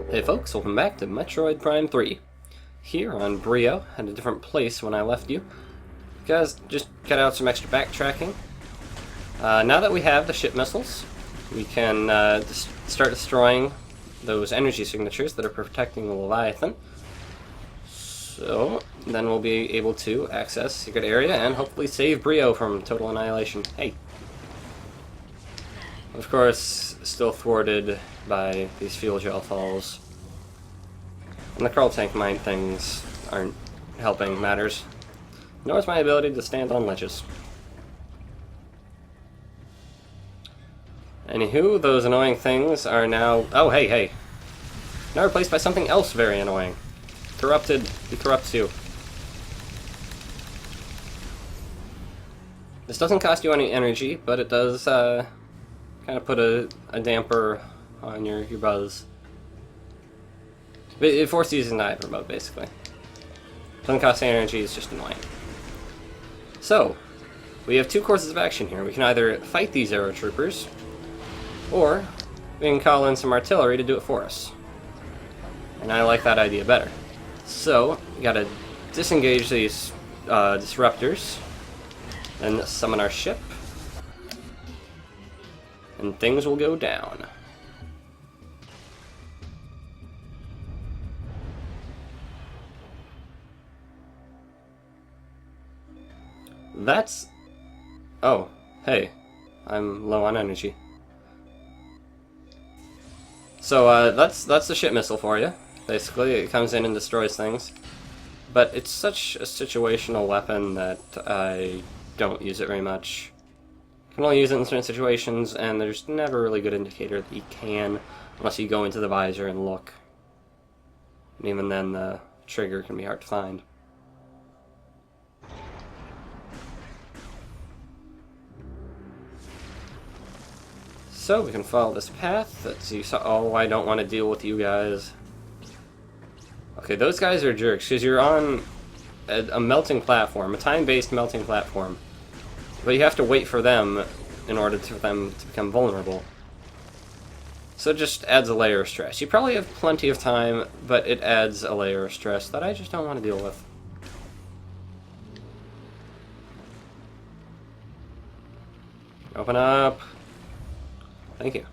Hey folks, welcome back to Metroid Prime 3. Here on Brio, at a different place when I left you. Guys, just cut out some extra backtracking. Now that we have the ship missiles, we can start destroying those energy signatures that are protecting the Leviathan. So, then we'll be able to access Secret Area and hopefully save Brio from total annihilation. Hey! Of course, still thwarted by these fuel gel falls. And the crawl tank mine things aren't helping matters. Nor is my ability to stand on ledges. Anywho, those annoying things are now... Oh, hey! Now replaced by something else very annoying. Corrupted. He corrupts you. This doesn't cost you any energy, but it does kind of put a damper on your buzz. It forces you in dive mode, basically. Doesn't cost any energy, it's just annoying. So, we have two courses of action here. We can either fight these arrow troopers, or we can call in some artillery to do it for us. And I like that idea better. So, we gotta disengage these disruptors, then summon our ship, and things will go down. That's... Oh, hey. I'm low on energy. So, that's the ship missile for you. Basically, it comes in and destroys things. But it's such a situational weapon that I don't use it very much. You can only use it in certain situations, and there's never a really good indicator that you can, unless you go into the visor and look. And even then, the trigger can be hard to find. So we can follow this path. Let's see. Oh, I don't want to deal with you guys. Okay, those guys are jerks, because you're on a melting platform, a time-based melting platform. But you have to wait for them in order for them to become vulnerable. So it just adds a layer of stress. You probably have plenty of time, but it adds a layer of stress that I just don't want to deal with. Open up. Thank you.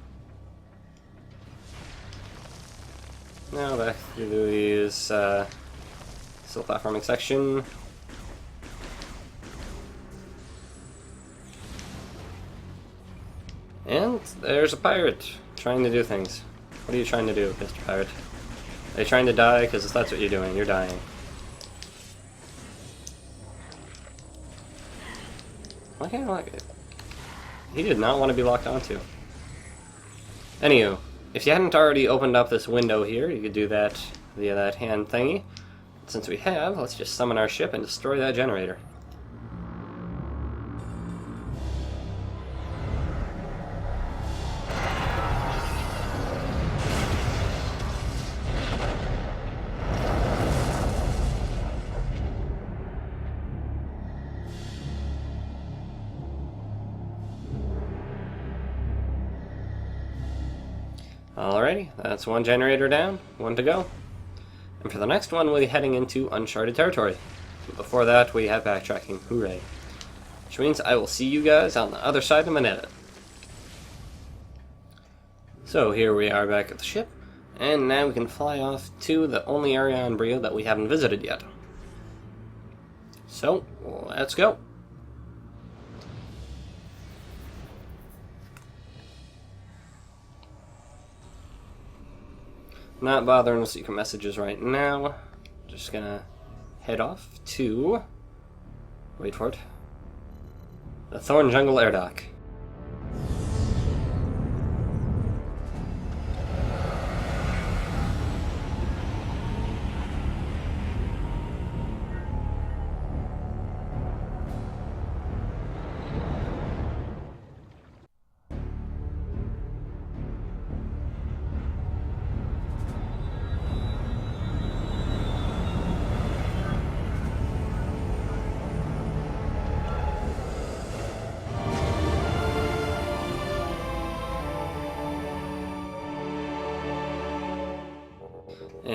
Now back to these still platforming section. And there's a pirate trying to do things. What are you trying to do, Mr. Pirate? Are you trying to die? Because that's what you're doing. You're dying. Why can't I like it? He did not want to be locked onto. Anywho, if you hadn't already opened up this window here, you could do that via that hand thingy. Since we have, let's just summon our ship and destroy that generator. Alrighty, that's one generator down, one to go. And for the next one, we'll be heading into uncharted territory. But before that, we have backtracking. Hooray. Which means I will see you guys on the other side of Minetta. So here we are back at the ship, and now we can fly off to the only area on Brio that we haven't visited yet. So, let's go. Not bothering with secret messages right now. Just gonna head off to... Wait for it. The Thorn Jungle Air Dock.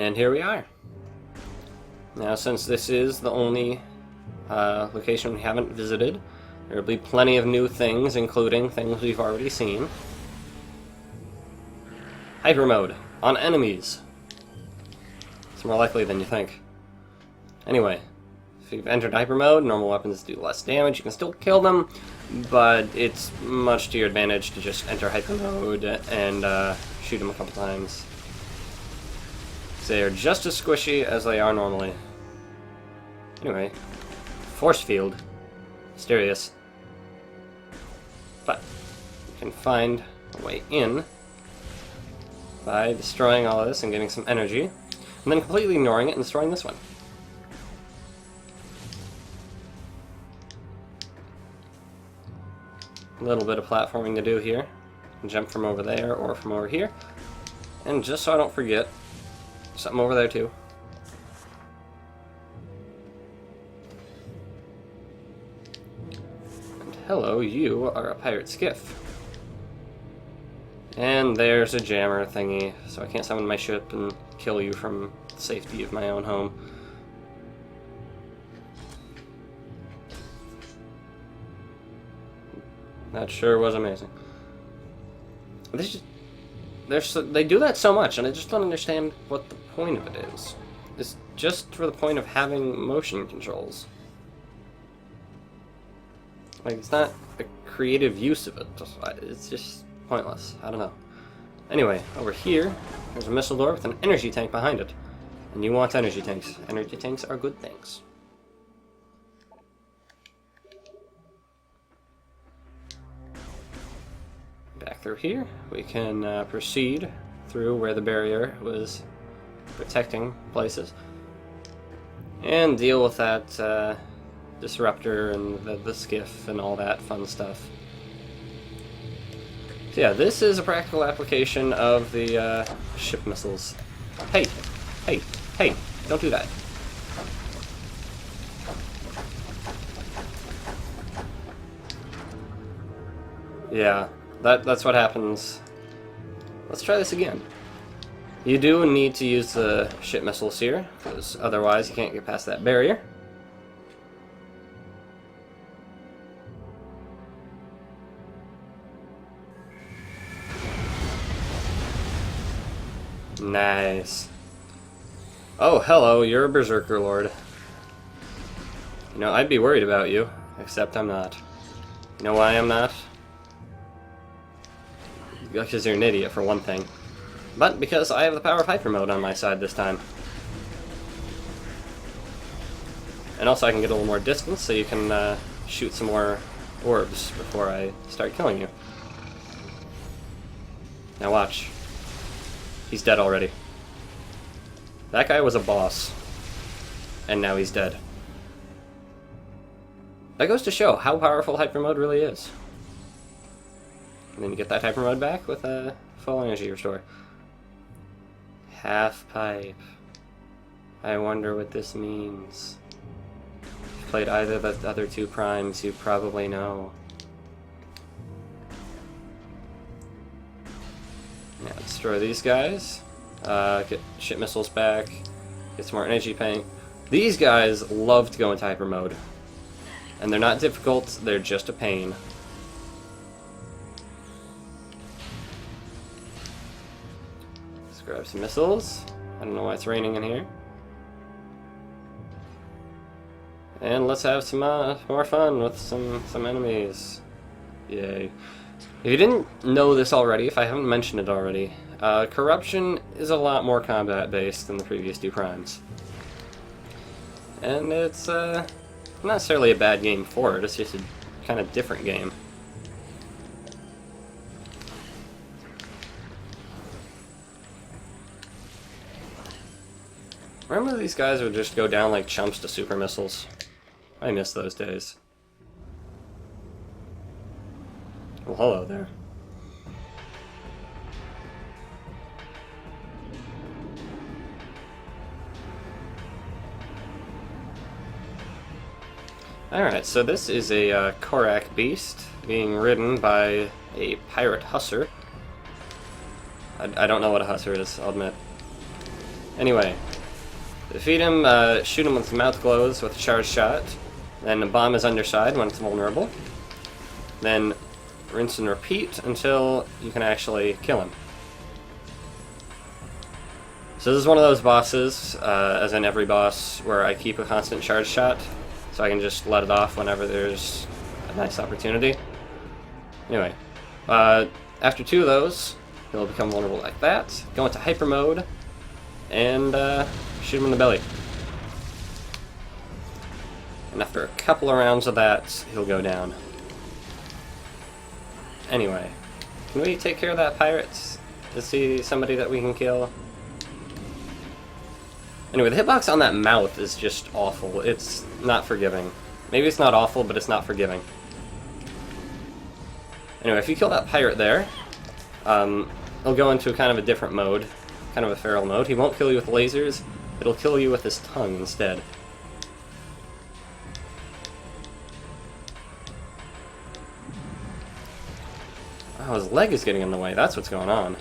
And here we are. Now, since this is the only location we haven't visited, there will be plenty of new things, including things we've already seen. Hyper mode on enemies. It's more likely than you think. Anyway, if you've entered hyper mode, normal weapons do less damage. You can still kill them, but it's much to your advantage to just enter hyper mode and shoot them a couple times. They are just as squishy as they are normally. Anyway, force field. Mysterious. But you can find a way in by destroying all of this and getting some energy, and then completely ignoring it and destroying this one. A little bit of platforming to do here. Jump from over there or from over here. And just so I don't forget, something over there too. And hello, you are a pirate skiff. And there's a jammer thingy, so I can't summon my ship and kill you from the safety of my own home. That sure was amazing. They do that so much, and I just don't understand what the point of it is. It's just for the point of having motion controls. Like, it's not a creative use of it. It's just pointless. I don't know. Anyway, over here, there's a missile door with an energy tank behind it. And you want energy tanks. Energy tanks are good things. Back through here, we can proceed through where the barrier was protecting places. And deal with that disruptor and the skiff and all that fun stuff. So yeah, this is a practical application of the ship missiles. Hey, hey, hey, don't do that. Yeah, that's what happens. Let's try this again. You do need to use the ship missiles here, because otherwise you can't get past that barrier. Nice. Oh, hello, you're a Berserker Lord. You know, I'd be worried about you, except I'm not. You know why I'm not? Because you're an idiot, for one thing. But because I have the power of hyper mode on my side this time. And also I can get a little more distance, so you can shoot some more orbs before I start killing you. Now watch. He's dead already. That guy was a boss. And now he's dead. That goes to show how powerful hyper mode really is. And then you get that hyper mode back with a full energy restore. Half pipe. I wonder what this means. If you played either of the other two primes, you probably know. Yeah, destroy these guys. Get ship missiles back. Get some more energy paint. These guys love to go into hyper mode. And they're not difficult, they're just a pain. Let's grab some missiles. I don't know why it's raining in here. And let's have some more fun with some enemies. Yay. If you didn't know this already, if I haven't mentioned it already, Corruption is a lot more combat-based than the previous two primes. And it's not necessarily a bad game for it, it's just a kind of different game. Remember these guys would just go down like chumps to super missiles? I miss those days. Well, hello there. Alright, so this is a Korak beast being ridden by a pirate hussar. I don't know what a hussar is, I'll admit. Anyway, defeat him, shoot him when his mouth glows with a charge shot. Then bomb his underside when it's vulnerable. Then rinse and repeat until you can actually kill him. So this is one of those bosses, as in every boss, where I keep a constant charge shot, so I can just let it off whenever there's a nice opportunity. Anyway, after 2 of those, he'll become vulnerable like that, go into hyper mode, and shoot him in the belly. And after a couple of rounds of that, he'll go down. Anyway, can we take care of that pirate? Is he somebody that we can kill? Anyway, the hitbox on that mouth is just awful. It's not forgiving. Maybe it's not awful, but it's not forgiving. Anyway, if you kill that pirate there, he'll go into kind of a different mode, kind of a feral mode. He won't kill you with lasers, it'll kill you with his tongue instead. Oh, his leg is getting in the way, that's what's going on.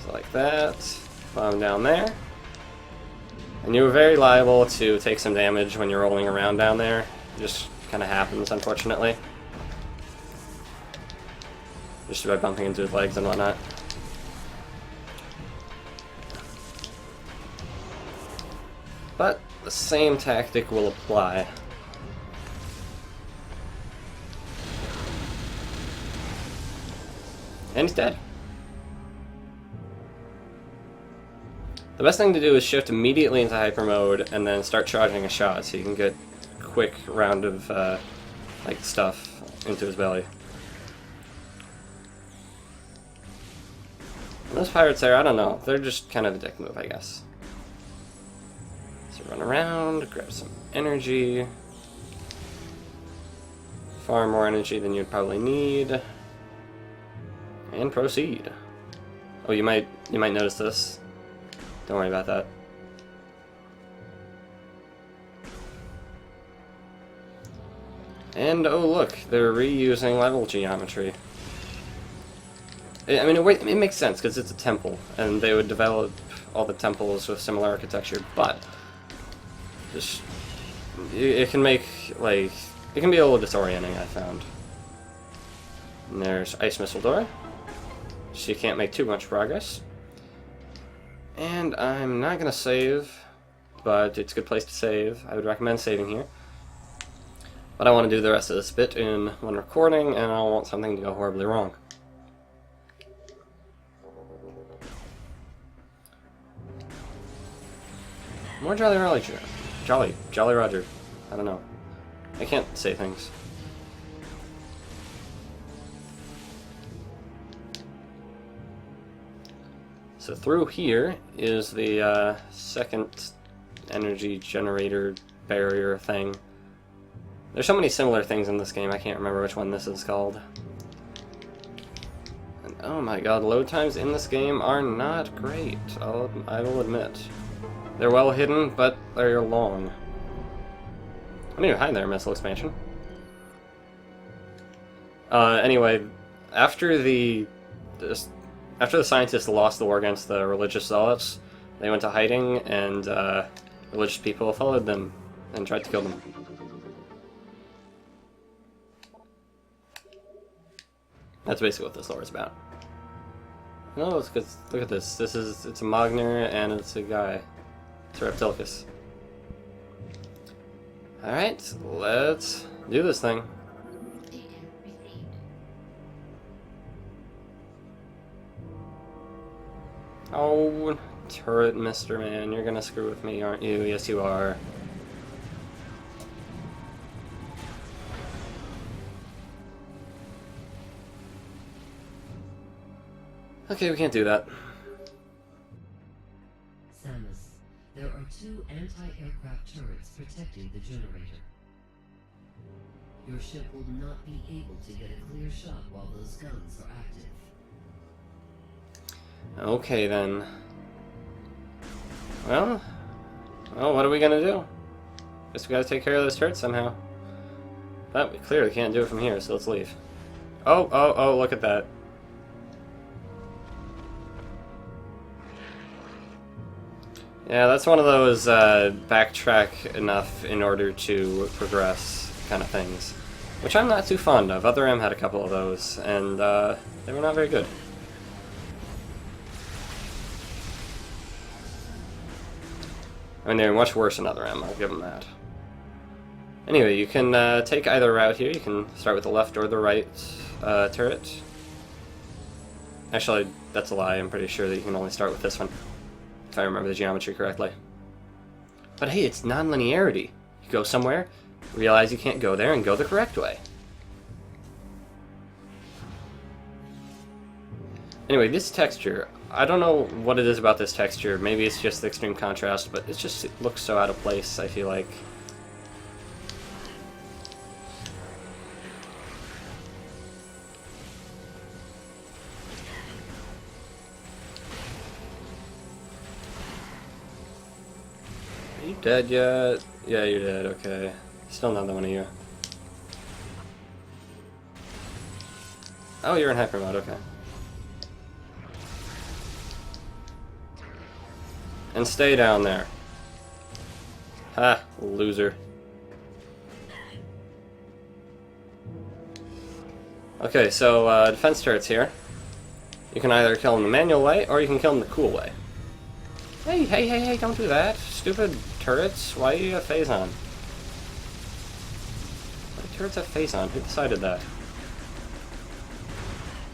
So like that, bomb down there. And you're very liable to take some damage when you're rolling around down there. It just kind of happens, unfortunately. Just by bumping into his legs and whatnot. But the same tactic will apply. And he's dead. The best thing to do is shift immediately into hyper mode and then start charging a shot so you can get a quick round of like stuff into his belly. And those pirates there, I don't know, they're just kind of a dick move, I guess. So run around, grab some energy. Far more energy than you'd probably need. And proceed. Oh, you might notice this. Don't worry about that. And oh look, they're reusing level geometry. I mean, it makes sense because it's a temple, and they would develop all the temples with similar architecture. But just it can make it can be a little disorienting. I found. And there's ice missile door, so you can't make too much progress. And I'm not going to save, but it's a good place to save. I would recommend saving here. But I want to do the rest of this bit in one recording, and I don't want something to go horribly wrong. More Jolly Roger. Jolly Roger. I don't know. I can't say things. So through here is the second energy generator barrier thing. There's so many similar things in this game, I can't remember which one this is called. And oh my god, load times in this game are not great, I will admit. They're well hidden, but they're long. I mean, hi there, missile expansion. Anyway, after the scientists lost the war against the religious zealots, they went to hiding, and religious people followed them and tried to kill them. That's basically what this lore is about. No, it's 'cause look at this. It's a Mogner and it's a guy. It's a Reptilicus. Alright, let's do this thing. Oh, turret Mr. Man, you're gonna screw with me, aren't you? Yes, you are. Okay, we can't do that. Samus, there are 2 anti-aircraft turrets protecting the generator. Your ship will not be able to get a clear shot while those guns are active. Okay, then. Well, what are we gonna do? Guess we gotta take care of those turrets somehow. But we clearly can't do it from here, so let's leave. Oh, oh, oh, look at that. Yeah, that's one of those backtrack enough in order to progress kind of things, which I'm not too fond of. Other M had a couple of those, and they were not very good. I mean, they were much worse than Other M, I'll give them that. Anyway, you can take either route here. You can start with the left or the right turret. Actually, that's a lie. I'm pretty sure that you can only start with this one, if I remember the geometry correctly. But hey, it's non-linearity. You go somewhere, realize you can't go there, and go the correct way. Anyway, this texture, I don't know what it is about this texture. Maybe it's just the extreme contrast, but it looks so out of place, I feel like. Are you dead yet? Yeah, you're dead, okay. Still another one of you. Oh, you're in hyper mode, okay. And stay down there. Ha, loser. Okay, so defense turrets here. You can either kill them the manual way, or you can kill them the cool way. Hey, hey, hey, hey, don't do that. Stupid turrets. Why do you have phase on? Why do turrets have phase on? Who decided that?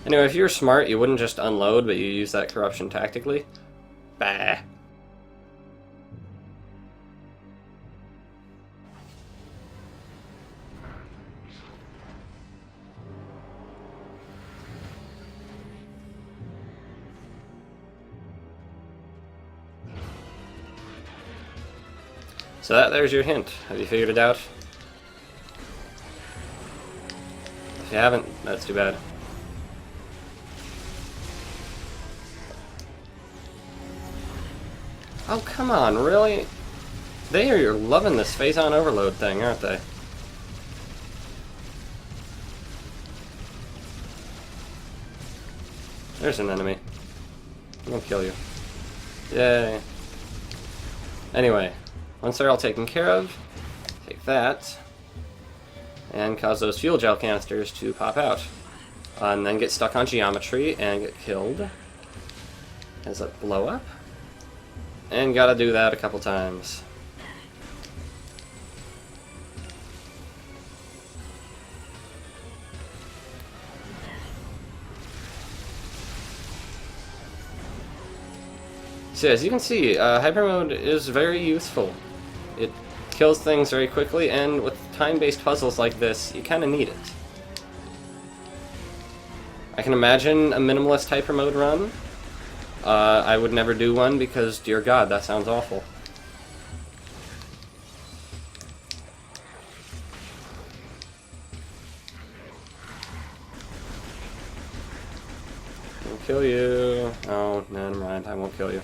Anyway, if you were smart, you wouldn't just unload, but you use that corruption tactically. Bah. So there's your hint. Have you figured it out? If you haven't, that's too bad. Oh, come on, really? They are loving this phase-on overload thing, aren't they? There's an enemy. I'm gonna kill you. Yay. Anyway. Once they're all taken care of, take that, and cause those fuel gel canisters to pop out. And then get stuck on geometry and get killed. As it blow up. And gotta do that a couple times. So as you can see, hyper mode is very useful. It kills things very quickly, and with time-based puzzles like this, you kind of need it. I can imagine a minimalist hyper mode run. I would never do one because, dear God, that sounds awful. I'll kill you. Oh, no, never mind. I won't kill you.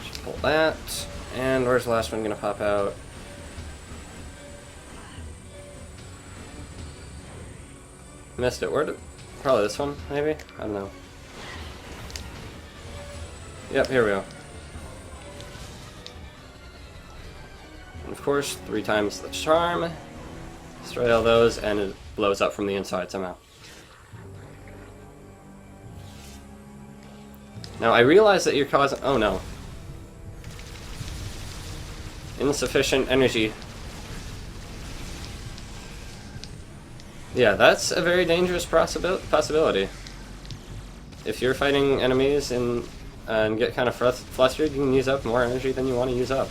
Just pull that. And where's the last one gonna pop out? Missed it. Where did... Probably this one, maybe? I don't know. Yep, here we go. And of course, 3 times the charm. Destroy all those, and it blows up from the inside somehow. Now, I realize that you're causing... Oh, no. Insufficient energy. Yeah, that's a very dangerous possibility. If you're fighting enemies and get kind of flustered, you can use up more energy than you want to use up.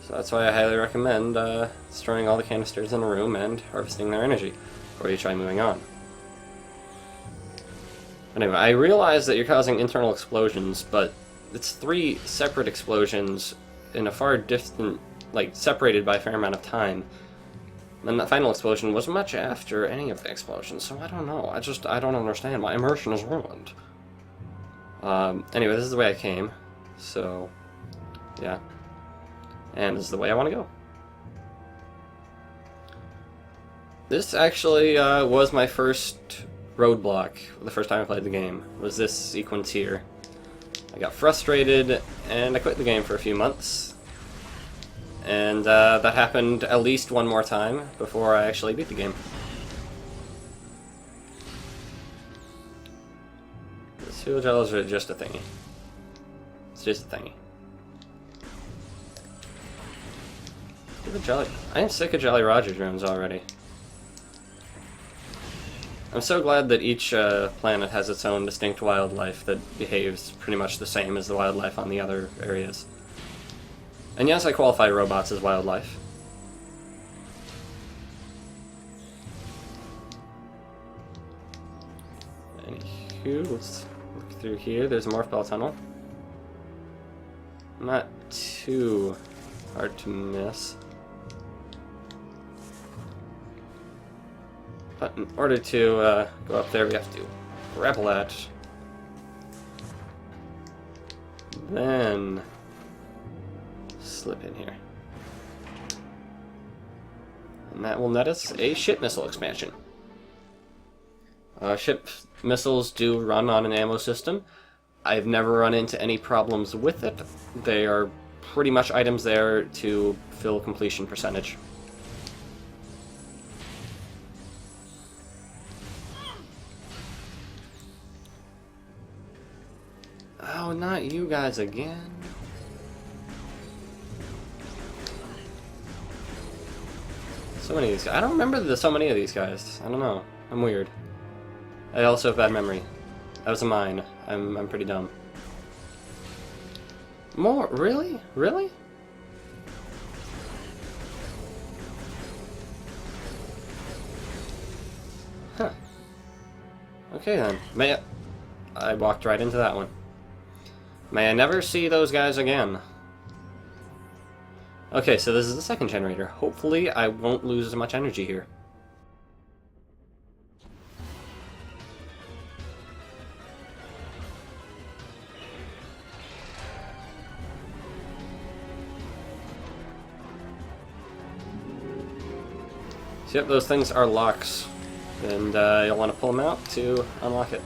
So that's why I highly recommend destroying all the canisters in a room and harvesting their energy before you try moving on. Anyway, I realize that you're causing internal explosions, but it's 3 separate explosions in a far distant, like, separated by a fair amount of time. And that final explosion was much after any of the explosions, so I don't know. I don't understand. My immersion is ruined. Anyway, this is the way I came, so, yeah. And this is the way I want to go. This actually was my first roadblock the first time I played the game, was this sequence here. I got frustrated, and I quit the game for a few months. And that happened at least one more time before I actually beat the game. This HUDless is just a thingy. It's just a thingy. I am sick of Jolly Roger drones already. I'm so glad that each planet has its own distinct wildlife that behaves pretty much the same as the wildlife on the other areas. And yes, I qualify robots as wildlife. Anywho, let's look through here. There's a morph bell tunnel. Not too hard to miss. But in order to go up there, we have to grapple that. Then slip in here. And that will net us a ship missile expansion. Ship missiles do run on an ammo system. I've never run into any problems with it. They are pretty much items there to fill completion percentage. Oh, not you guys again. So many of these guys. I don't remember so many of these guys. I don't know. I'm weird. I also have bad memory. That was a mine. I'm pretty dumb. More? Really? Really? Huh. Okay then. I walked right into that one. May I never see those guys again. Okay, so this is the second generator. Hopefully I won't lose as much energy here. So yep, those things are locks. And you'll want to pull them out to unlock it.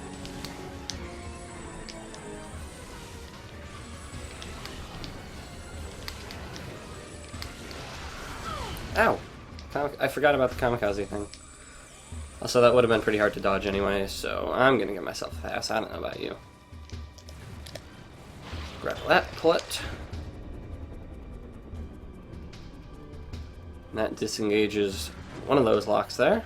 Ow! I forgot about the kamikaze thing. Also, that would have been pretty hard to dodge anyway, so I'm gonna give myself a pass. I don't know about you. Grab that, pull it. And that disengages one of those locks there.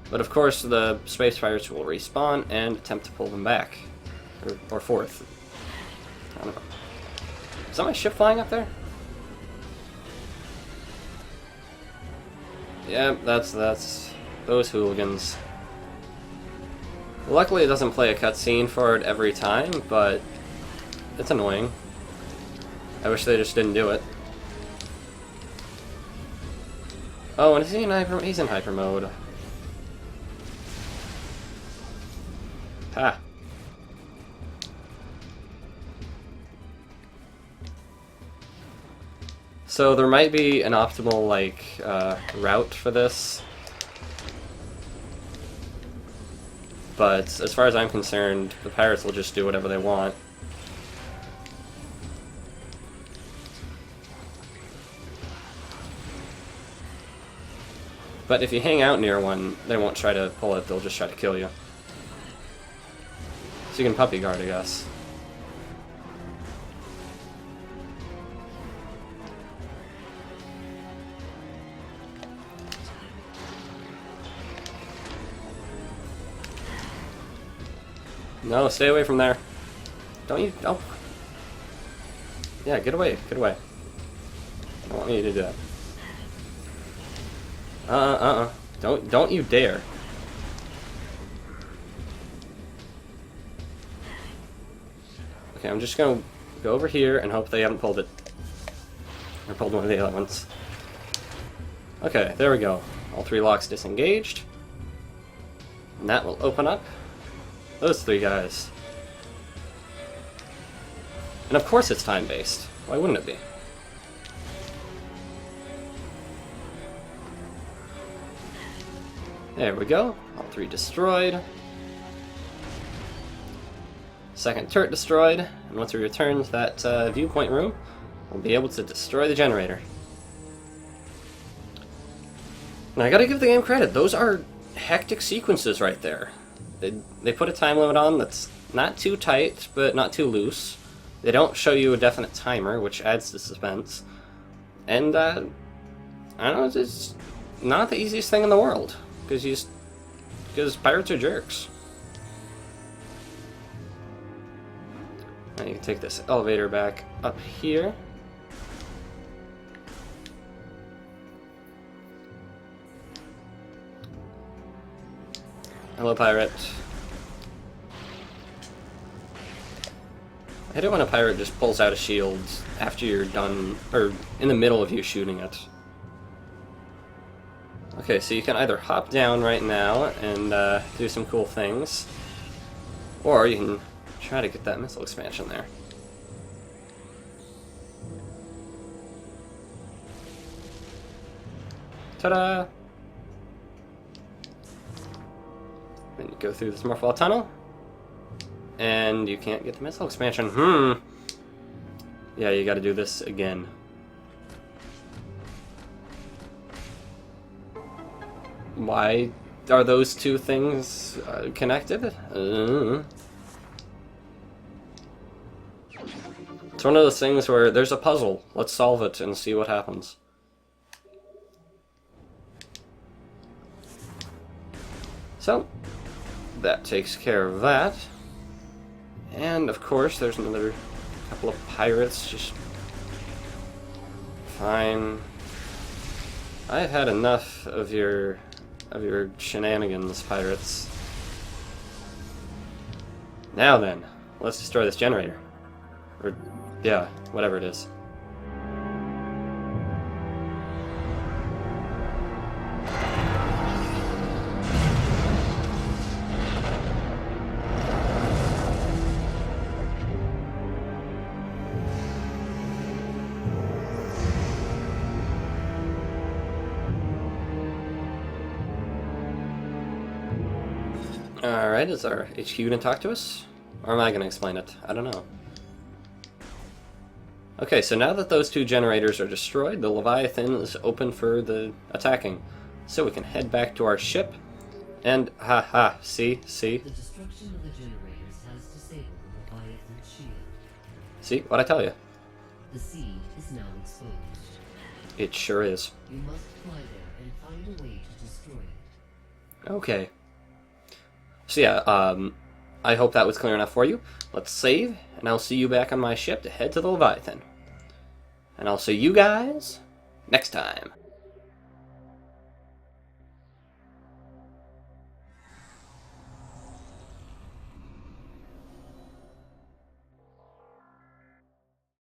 But of course, the space pirates will respawn and attempt to pull them back. Or forth. I don't know. Is that my ship flying up there? Yeah, that's those hooligans. Luckily it doesn't play a cutscene for it every time, but it's annoying. I wish they just didn't do it. Oh, and is he in hyper? He's in hyper mode. Ha. So there might be an optimal, like, route for this. But as far as I'm concerned, the pirates will just do whatever they want. But if you hang out near one, they won't try to pull it, they'll just try to kill you. So you can puppy guard, I guess. No, stay away from there. Don't you? Oh. Yeah, get away. Get away. I don't want you to do that. Don't you dare. Okay, I'm just gonna go over here and hope they haven't pulled it. Or pulled one of the other ones. Okay, there we go. All three locks disengaged. And that will open up those three guys. And of course it's time-based. Why wouldn't it be? There we go. All 3 destroyed. Second turret destroyed. And once we return to that viewpoint room, we'll be able to destroy the generator. Now I gotta give the game credit. Those are hectic sequences right there. They put a time limit on that's not too tight, but not too loose. They don't show you a definite timer, which adds to suspense. And, I don't know, it's not the easiest thing in the world. Because pirates are jerks. Now you can take this elevator back up here. Hello, pirate. I hate it when a pirate just pulls out a shield after you're done, or in the middle of you shooting it. Okay, so you can either hop down right now and do some cool things, or you can try to get that missile expansion there. Ta-da! Then you go through the Smurfball tunnel, and you can't get the missile expansion. Yeah, you gotta do this again. Why are those two things connected? It's one of those things where there's a puzzle. Let's solve it and see what happens. So, that takes care of that. And of course, there's another couple of pirates. Just fine. I've had enough of your shenanigans, pirates. Now then, let's destroy this generator. Or, yeah, whatever it is. Alright, is our HQ gonna talk to us? Or am I gonna explain it? I don't know. Okay, so now that those 2 generators are destroyed, the Leviathan is open for the attacking. So we can head back to our ship, and see? The destruction of the generators has disabled the Leviathan shield. See, what'd I tell you? The seed is now exposed. It sure is. You must fly there and find a way to destroy it. Okay. So yeah, I hope that was clear enough for you. Let's save, and I'll see you back on my ship to head to the Leviathan. And I'll see you guys next time.